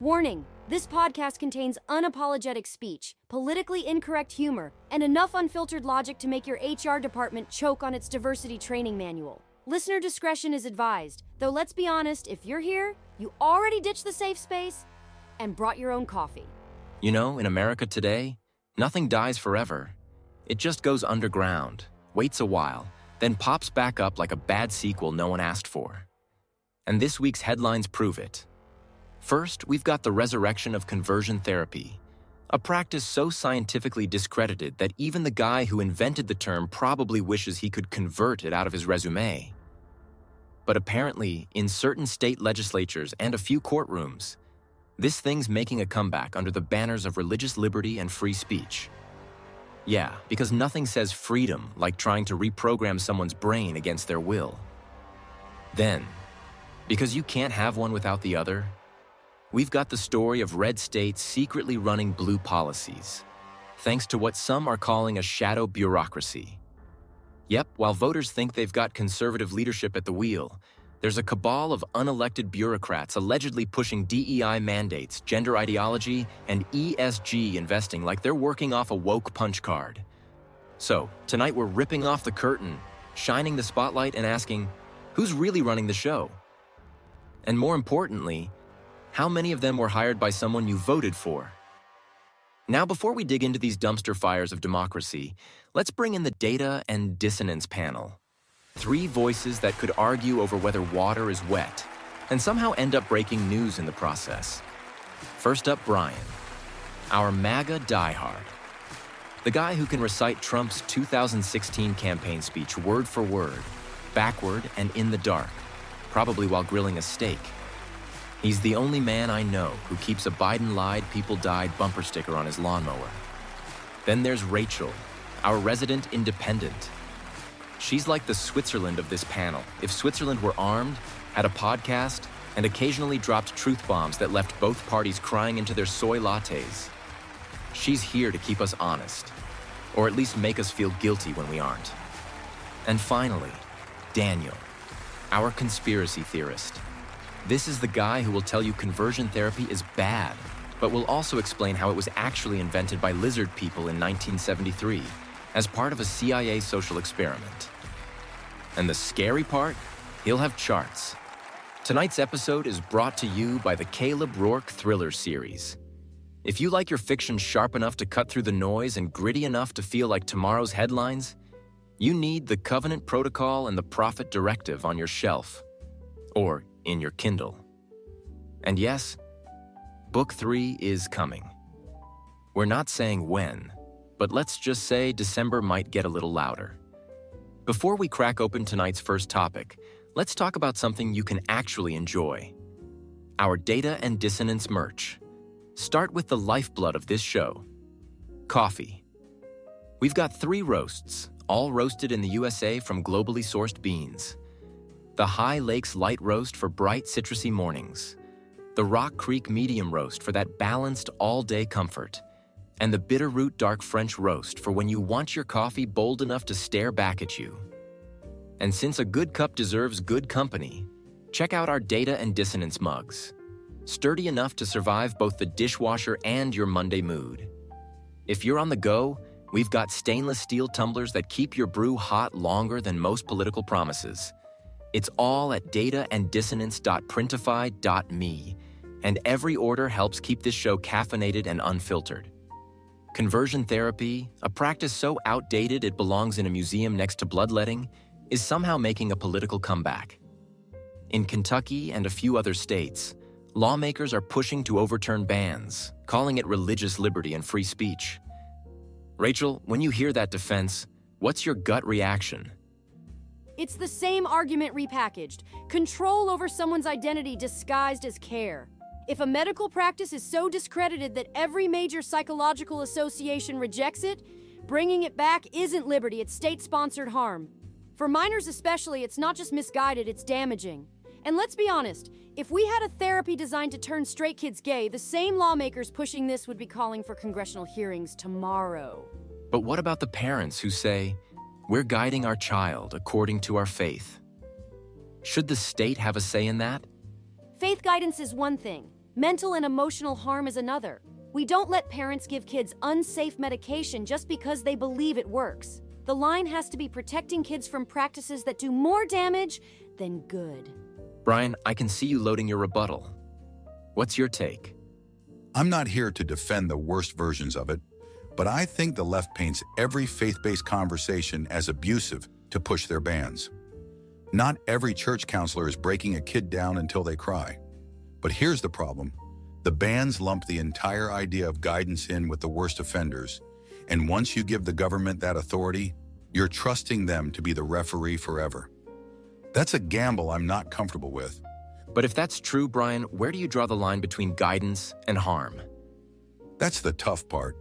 Warning, this podcast contains unapologetic speech, politically incorrect humor, and enough unfiltered logic to make your HR department choke on its diversity training manual. Listener discretion is advised, though let's be honest, if you're here, you already ditched the safe space and brought your own coffee. You know, in America today, nothing dies forever. It just goes underground, waits a while, then pops back up like a bad sequel no one asked for. And this week's headlines prove it. First, we've got the resurrection of conversion therapy, a practice so scientifically discredited that even the guy who invented the term probably wishes he could convert it out of his resume. But apparently, in certain state legislatures and a few courtrooms, this thing's making a comeback under the banners of religious liberty and free speech. Yeah, because nothing says freedom like trying to reprogram someone's brain against their will. Then, because you can't have one without the other, we've got the story of red states secretly running blue policies, thanks to what some are calling a shadow bureaucracy. Yep, while voters think they've got conservative leadership at the wheel, there's a cabal of unelected bureaucrats allegedly pushing DEI mandates, gender ideology, and ESG investing like they're working off a woke punch card. So, tonight we're ripping off the curtain, shining the spotlight, and asking, who's really running the show? And more importantly, how many of them were hired by someone you voted for? Now, before we dig into these dumpster fires of democracy, let's bring in the data and dissonance panel. Three voices that could argue over whether water is wet, and somehow end up breaking news in the process. First up, Brian, our MAGA diehard. The guy who can recite Trump's 2016 campaign speech word for word, backward and in the dark, probably while grilling a steak. He's the only man I know who keeps a Biden lied, people died bumper sticker on his lawnmower. Then there's Rachel, our resident independent. She's like the Switzerland of this panel. If Switzerland were armed, had a podcast, and occasionally dropped truth bombs that left both parties crying into their soy lattes. She's here to keep us honest, or at least make us feel guilty when we aren't. And finally, Daniel, our conspiracy theorist. This is the guy who will tell you conversion therapy is bad, but will also explain how it was actually invented by lizard people in 1973 as part of a CIA social experiment. And the scary part? He'll have charts. Tonight's episode is brought to you by the Caleb Rourke Thriller series. If you like your fiction sharp enough to cut through the noise and gritty enough to feel like tomorrow's headlines, you need the Covenant Protocol and the Prophet Directive on your shelf. Or in your Kindle. And yes, Book 3 is coming. We're not saying when, but let's just say December might get a little louder. Before we crack open tonight's first topic, let's talk about something you can actually enjoy. Our Data and Dissonance merch. Start with the lifeblood of this show, coffee. We've got 3 roasts, all roasted in the USA from globally sourced beans. The High Lakes Light Roast for bright citrusy mornings, the Rock Creek Medium Roast for that balanced all-day comfort, and the Bitterroot Dark French Roast for when you want your coffee bold enough to stare back at you. And since a good cup deserves good company, check out our Data and Dissonance mugs, sturdy enough to survive both the dishwasher and your Monday mood. If you're on the go, we've got stainless steel tumblers that keep your brew hot longer than most political promises. It's all at dataanddissonance.printify.me, and every order helps keep this show caffeinated and unfiltered. Conversion therapy, a practice so outdated it belongs in a museum next to bloodletting, is somehow making a political comeback. In Kentucky and a few other states, lawmakers are pushing to overturn bans, calling it religious liberty and free speech. Rachel, when you hear that defense, what's your gut reaction? It's the same argument repackaged. Control over someone's identity disguised as care. If a medical practice is so discredited that every major psychological association rejects it, bringing it back isn't liberty, it's state-sponsored harm. For minors especially, it's not just misguided, it's damaging. And let's be honest, if we had a therapy designed to turn straight kids gay, the same lawmakers pushing this would be calling for congressional hearings tomorrow. But what about the parents who say, we're guiding our child according to our faith? Should the state have a say in that? Faith guidance is one thing. Mental and emotional harm is another. We don't let parents give kids unsafe medication just because they believe it works. The line has to be protecting kids from practices that do more damage than good. Brian, I can see you loading your rebuttal. What's your take? I'm not here to defend the worst versions of it, but I think the left paints every faith-based conversation as abusive to push their bans. Not every church counselor is breaking a kid down until they cry. But here's the problem. The bans lump the entire idea of guidance in with the worst offenders, and once you give the government that authority, you're trusting them to be the referee forever. That's a gamble I'm not comfortable with. But if that's true, Brian, where do you draw the line between guidance and harm? That's the tough part.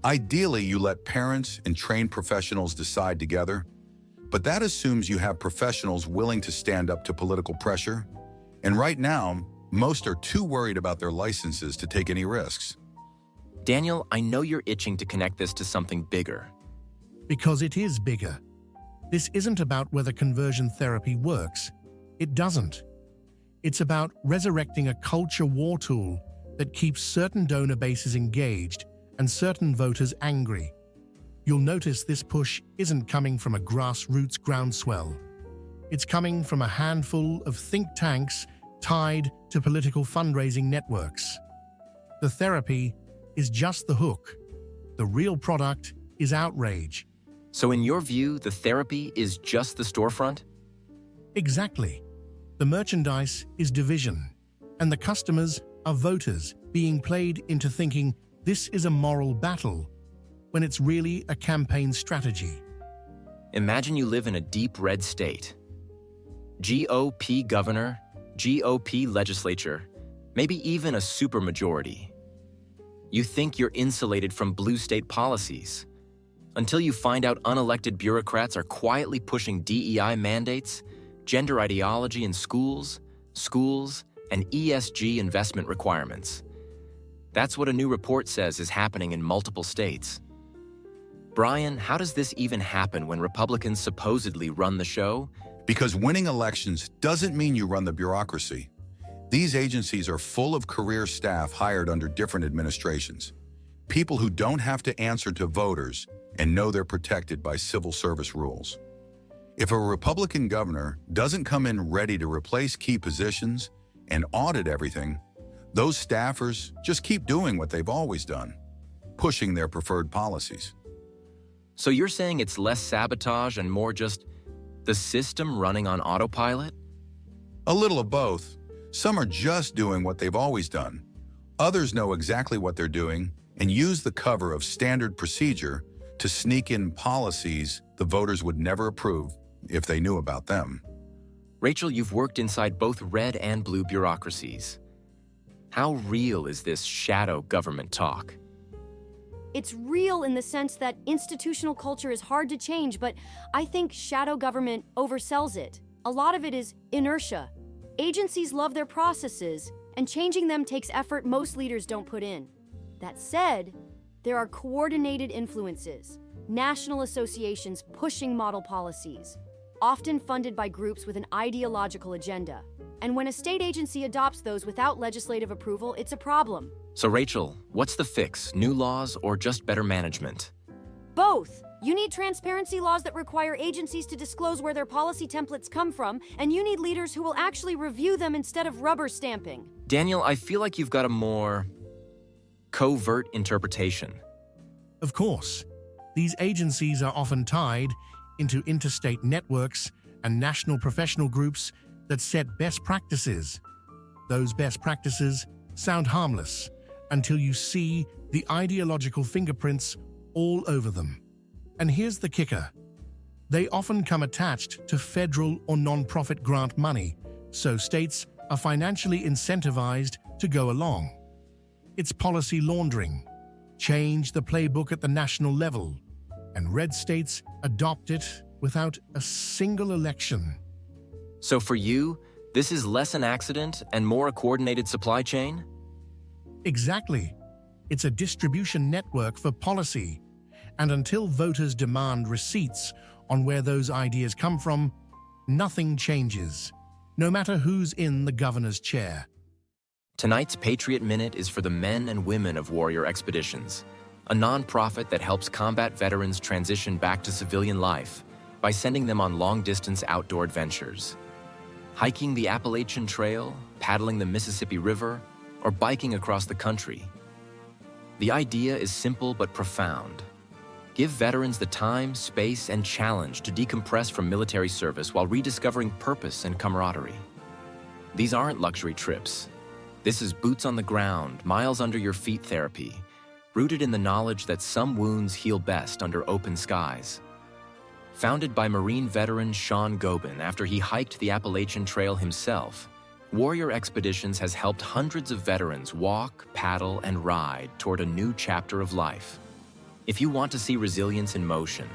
Ideally, you let parents and trained professionals decide together, but that assumes you have professionals willing to stand up to political pressure, and right now, most are too worried about their licenses to take any risks. Daniel, I know you're itching to connect this to something bigger. Because it is bigger. This isn't about whether conversion therapy works. It doesn't. It's about resurrecting a culture war tool that keeps certain donor bases engaged and certain voters angry. You'll notice this push isn't coming from a grassroots groundswell. It's coming from a handful of think tanks tied to political fundraising networks. The therapy is just the hook. The real product is outrage. So in your view, the therapy is just the storefront? Exactly. The merchandise is division, and the customers are voters being played into thinking this is a moral battle, when it's really a campaign strategy. Imagine you live in a deep red state. GOP governor, GOP legislature, maybe even a supermajority. You think you're insulated from blue state policies, until you find out unelected bureaucrats are quietly pushing DEI mandates, gender ideology in schools, and ESG investment requirements. That's what a new report says is happening in multiple states. Brian, how does this even happen when Republicans supposedly run the show? Because winning elections doesn't mean you run the bureaucracy. These agencies are full of career staff hired under different administrations. People who don't have to answer to voters and know they're protected by civil service rules. If a Republican governor doesn't come in ready to replace key positions and audit everything, those staffers just keep doing what they've always done, pushing their preferred policies. So you're saying it's less sabotage and more just the system running on autopilot? A little of both. Some are just doing what they've always done. Others know exactly what they're doing and use the cover of standard procedure to sneak in policies the voters would never approve if they knew about them. Rachel, you've worked inside both red and blue bureaucracies. How real is this shadow government talk? It's real in the sense that institutional culture is hard to change, but I think shadow government oversells it. A lot of it is inertia. Agencies love their processes, and changing them takes effort most leaders don't put in. That said, there are coordinated influences, national associations pushing model policies, often funded by groups with an ideological agenda. And when a state agency adopts those without legislative approval, it's a problem. So Rachel, what's the fix? New laws or just better management? Both. You need transparency laws that require agencies to disclose where their policy templates come from, and you need leaders who will actually review them instead of rubber stamping. Daniel, I feel like you've got a more covert interpretation. Of course, these agencies are often tied into interstate networks and national professional groups that set best practices. Those best practices sound harmless until you see the ideological fingerprints all over them. And here's the kicker. They often come attached to federal or nonprofit grant money, so states are financially incentivized to go along. It's policy laundering. Change the playbook at the national level, and red states adopt it without a single election. So for you, this is less an accident and more a coordinated supply chain? Exactly. It's a distribution network for policy. And until voters demand receipts on where those ideas come from, nothing changes, no matter who's in the governor's chair. Tonight's Patriot Minute is for the men and women of Warrior Expeditions, a nonprofit that helps combat veterans transition back to civilian life by sending them on long-distance outdoor adventures. Hiking the Appalachian Trail, paddling the Mississippi River, or biking across the country. The idea is simple but profound. Give veterans the time, space, and challenge to decompress from military service while rediscovering purpose and camaraderie. These aren't luxury trips. This is boots on the ground, miles under your feet therapy, rooted in the knowledge that some wounds heal best under open skies. Founded by Marine veteran Sean Gobin after he hiked the Appalachian Trail himself, Warrior Expeditions has helped hundreds of veterans walk, paddle, and ride toward a new chapter of life. If you want to see resilience in motion,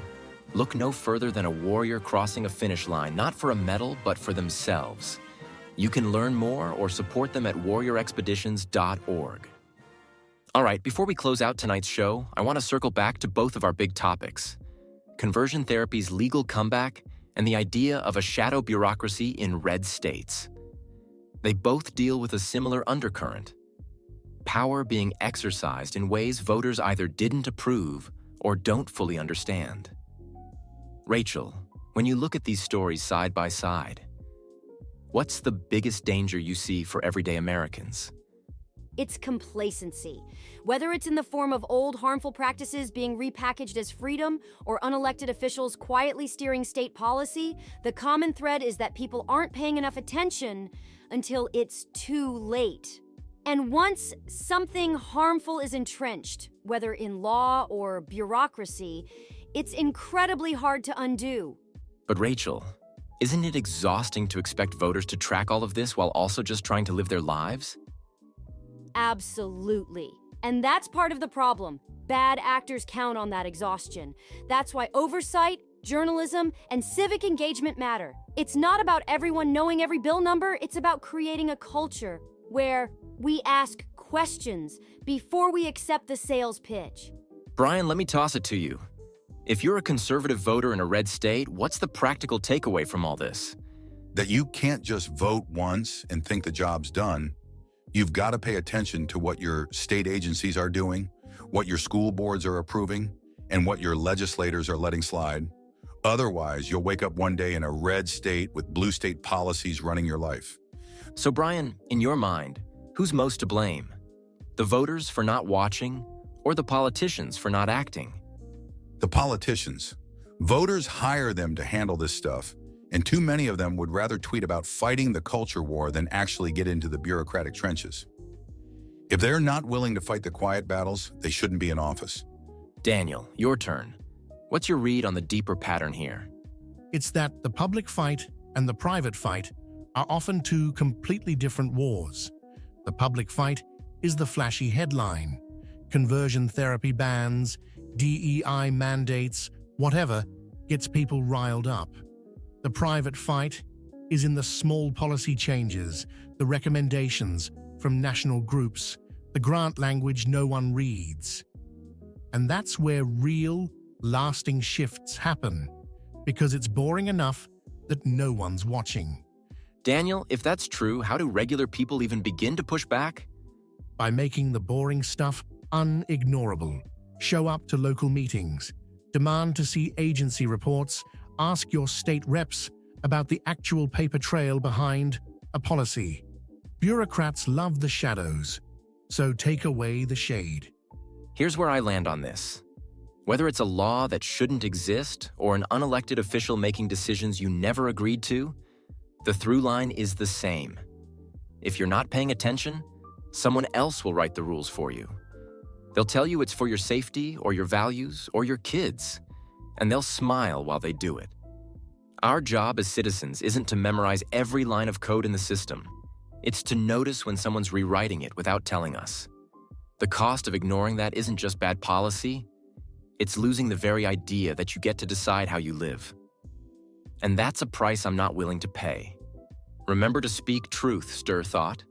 look no further than a warrior crossing a finish line, not for a medal, but for themselves. You can learn more or support them at warriorexpeditions.org. All right, before we close out tonight's show, I want to circle back to both of our big topics: conversion therapy's legal comeback and the idea of a shadow bureaucracy in red states. They both deal with a similar undercurrent: power being exercised in ways voters either didn't approve or don't fully understand. Rachel, when you look at these stories side by side, what's the biggest danger you see for everyday Americans? It's complacency. Whether it's in the form of old harmful practices being repackaged as freedom or unelected officials quietly steering state policy, the common thread is that people aren't paying enough attention until it's too late. And once something harmful is entrenched, whether in law or bureaucracy, it's incredibly hard to undo. But Rachel, isn't it exhausting to expect voters to track all of this while also just trying to live their lives? Absolutely. And that's part of the problem. Bad actors count on that exhaustion. That's why oversight, journalism, and civic engagement matter. It's not about everyone knowing every bill number, it's about creating a culture where we ask questions before we accept the sales pitch. Brian, let me toss it to you. If you're a conservative voter in a red state, what's the practical takeaway from all this? That you can't just vote once and think the job's done. You've got to pay attention to what your state agencies are doing, what your school boards are approving, and what your legislators are letting slide. Otherwise, you'll wake up one day in a red state with blue state policies running your life. So Brian, in your mind, who's most to blame? The voters for not watching, or the politicians for not acting? The politicians. Voters hire them to handle this stuff, and too many of them would rather tweet about fighting the culture war than actually get into the bureaucratic trenches. If they're not willing to fight the quiet battles, they shouldn't be in office. Daniel, your turn. What's your read on the deeper pattern here? It's that the public fight and the private fight are often two completely different wars. The public fight is the flashy headline: conversion therapy bans, DEI mandates, whatever gets people riled up. The private fight is in the small policy changes, the recommendations from national groups, the grant language no one reads. And that's where real, lasting shifts happen, because it's boring enough that no one's watching. Daniel, if that's true, how do regular people even begin to push back? By making the boring stuff unignorable. Show up to local meetings. Demand to see agency reports. Ask your state reps about the actual paper trail behind a policy. Bureaucrats love the shadows, so take away the shade. Here's where I land on this. Whether it's a law that shouldn't exist or an unelected official making decisions you never agreed to, the through line is the same. If you're not paying attention, someone else will write the rules for you. They'll tell you it's for your safety or your values or your kids, and they'll smile while they do it. Our job as citizens isn't to memorize every line of code in the system. It's to notice when someone's rewriting it without telling us. The cost of ignoring that isn't just bad policy, it's losing the very idea that you get to decide how you live. And that's a price I'm not willing to pay. Remember to speak truth, stir thought.